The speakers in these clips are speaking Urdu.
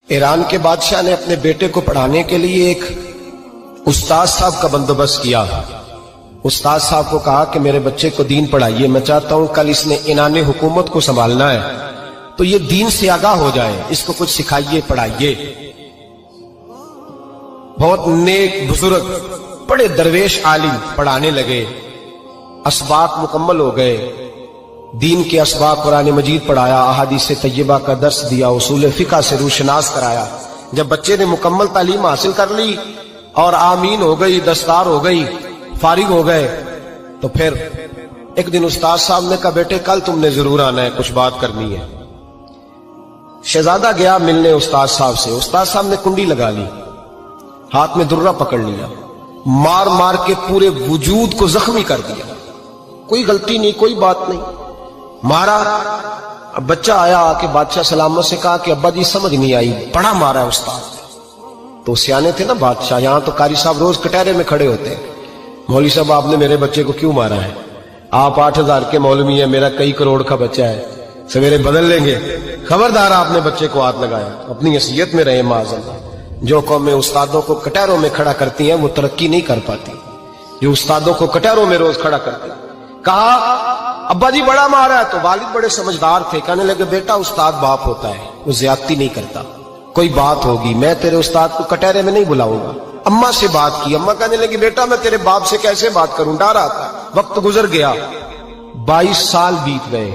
ایران کے بادشاہ نے اپنے بیٹے کو پڑھانے کے لیے ایک استاد صاحب کا بندوبست کیا۔ استاد صاحب کو کہا کہ میرے بچے کو دین پڑھائیے، میں چاہتا ہوں کل اس نے عنان حکومت کو سنبھالنا ہے تو یہ دین سے آگاہ ہو جائے، اس کو کچھ سکھائیے، پڑھائیے۔ بہت نیک بزرگ بڑے درویش عالم پڑھانے لگے، اسباق مکمل ہو گئے، دین کے اسباق قرآن مجید پڑھایا، احادیث طیبہ کا درس دیا، اصول فقہ سے روشناس کرایا۔ جب بچے نے مکمل تعلیم حاصل کر لی اور آمین ہو گئی، دستار ہو گئی، فارغ ہو گئے، تو پھر ایک دن استاد صاحب نے کہا بیٹے کل تم نے ضرور آنا ہے، کچھ بات کرنی ہے۔ شہزادہ گیا ملنے استاد صاحب سے، استاد صاحب نے کنڈی لگا لی، ہاتھ میں درہ پکڑ لیا، مار مار کے پورے وجود کو زخمی کر دیا، کوئی غلطی نہیں، کوئی بات نہیں، مارا۔ اب بچہ آیا آ کے بادشاہ سلامت سے کہا کہ ابا جی سمجھ نہیں آئی، بڑا مارا ہے استاد۔ تو سیانے تھے نا بادشاہ، یہاں تو قاری صاحب روز کٹہرے میں کھڑے ہوتے ہیں، مولوی صاحب آپ نے میرے بچے کو کیوں مارا ہے؟ آپ 8,000 کے مولوی ہیں، میرا کئی کروڑ کا بچہ ہے، سویرے بدل لیں گے، خبردار آپ نے بچے کو ہاتھ لگایا، اپنی حیثیت میں رہے معاذ اللہ۔ جو قومیں استادوں کو کٹہروں میں کھڑا کرتی ہیں وہ ترقی نہیں کر پاتی، جو استادوں کو کٹہروں میں روز کھڑا کرتے ہیں۔ کہا ابا جی بڑا مارا ہے، تو والد بڑے سمجھدار تھے، کہنے لگے بیٹا استاد باپ ہوتا ہے، وہ زیادتی نہیں کرتا، کوئی بات ہوگی، میں تیرے استاد کو کٹہرے میں نہیں بلاؤں گا۔ اماں سے بات کی، اماں کہنے لگی بیٹا میں تیرے باپ سے کیسے بات کروں، ڈر آتا۔ وقت گزر گیا، 22 سال بیت گئے،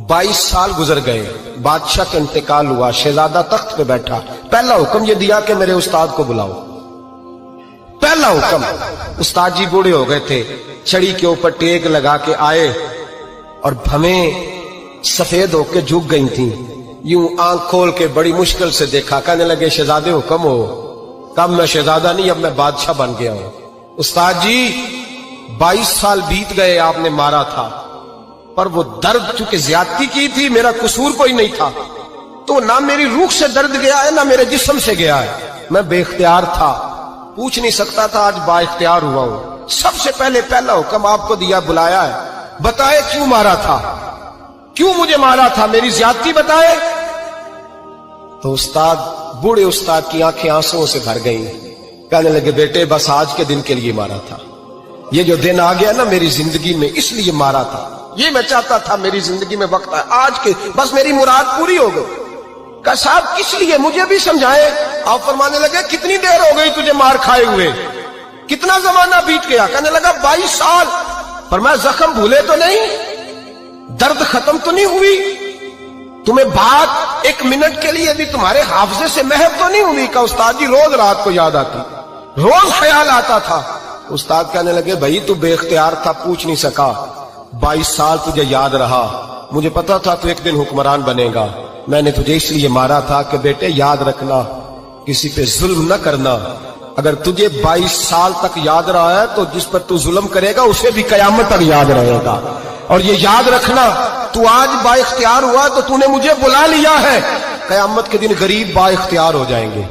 22 سال گزر گئے، بادشاہ کا انتقال ہوا، شہزادہ تخت پہ بیٹھا، پہلا حکم یہ دیا کہ میرے استاد کو بلاؤ، پہلا حکم۔ استاد جی بوڑھے ہو گئے تھے، چھڑی کے اوپر ٹیک لگا کے آئے اور بھویں سفید ہو کے جھک گئی تھیں، یوں آنکھ کھول کے بڑی مشکل سے دیکھا، کہنے لگے شہزادے حکم ہو۔ کب میں شہزادہ نہیں، اب میں بادشاہ بن گیا ہوں۔ استاد جی 22 سال بیت گئے، آپ نے مارا تھا، پر وہ درد چونکہ زیادتی کی تھی، میرا قصور کوئی نہیں تھا، تو نہ میری روح سے درد گیا ہے نہ میرے جسم سے گیا ہے، میں بے اختیار تھا، پوچھ نہیں سکتا تھا، آج با اختیار ہوا ہوں۔ سب سے پہلے پہلا حکم آپ کو دیا، بلایا ہے، بتائے کیوں مارا تھا، کیوں مجھے مارا تھا، میری زیادتی بتائے۔ تو استاد، بوڑھے استاد کی آنکھیں آنسوں سے بھر گئیں، کہنے لگے بیٹے بس آج کے دن کے لیے مارا تھا، یہ جو دن آ گیا نا میری زندگی میں، اس لیے مارا تھا، یہ میں چاہتا تھا میری زندگی میں وقت ہے، آج کے بس میری مراد پوری ہو گئی۔ کہا صاحب کس لیے، مجھے بھی سمجھائے۔ آپ فرمانے لگے کتنی دیر ہو گئی تجھے مار کھائے ہوئے، کتنا زمانہ بیت گیا؟ کہنے لگا 22 سال۔ فرمایا زخم بھولے تو نہیں، درد ختم تو نہیں ہوئی، تمہیں بات ایک منٹ کے لیے بھی تمہارے حافظے سے محو تو نہیں ہوئی؟ کہا استاد جی روز رات کو یاد آتی، روز خیال آتا تھا۔ استاد کہنے لگے بھائی تو بے اختیار تھا، پوچھ نہیں سکا، 22 سال تجھے یاد رہا، مجھے پتا تھا تو ایک دن حکمران بنے گا، میں نے تجھے اس لیے مارا تھا کہ بیٹے یاد رکھنا، کسی پہ ظلم نہ کرنا، اگر تجھے 22 سال تک یاد رہا ہے تو جس پر تو ظلم کرے گا اسے بھی قیامت تک یاد رہے گا، اور یہ یاد رکھنا تو آج با اختیار ہوا تو تو نے مجھے بلا لیا ہے، قیامت کے دن غریب با اختیار ہو جائیں گے،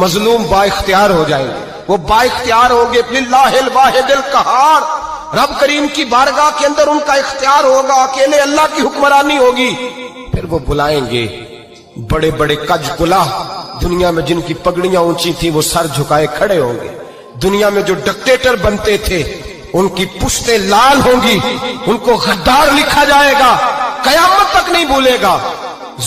مظلوم با اختیار ہو جائیں گے، وہ با اختیار ہوں گے، للہ الواحد القہار، رب کریم کی بارگاہ کے اندر ان کا اختیار ہوگا، اکیلے اللہ کی حکمرانی ہوگی۔ پھر وہ بلائیں گے بڑے بڑے کج کلا، دنیا میں جن کی پگڑیاں اونچی تھی وہ سر جھکائے کھڑے ہوں گے، دنیا میں جو ڈکٹیٹر بنتے تھے ان کی پشتیں لال ہوں گی، ان کو غدار لکھا جائے گا، قیامت تک نہیں بھولے گا۔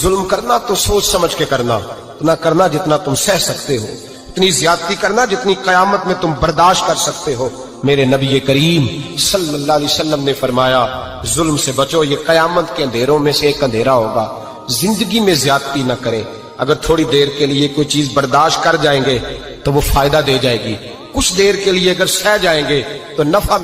ظلم کرنا تو سوچ سمجھ کے کرنا، اتنا کرنا جتنا تم سہ سکتے ہو، اتنی زیادتی کرنا جتنی قیامت میں تم برداشت کر سکتے ہو۔ میرے نبی کریم صلی اللہ علیہ وسلم نے فرمایا ظلم سے بچو، یہ قیامت کے اندھیروں میں سے ایک اندھیرا ہوگا، زندگی میں زیادتی نہ کریں، اگر تھوڑی دیر کے لیے کوئی چیز برداشت کر جائیں گے تو وہ فائدہ دے جائے گی، کچھ دیر کے لیے اگر سہ جائیں گے تو نفع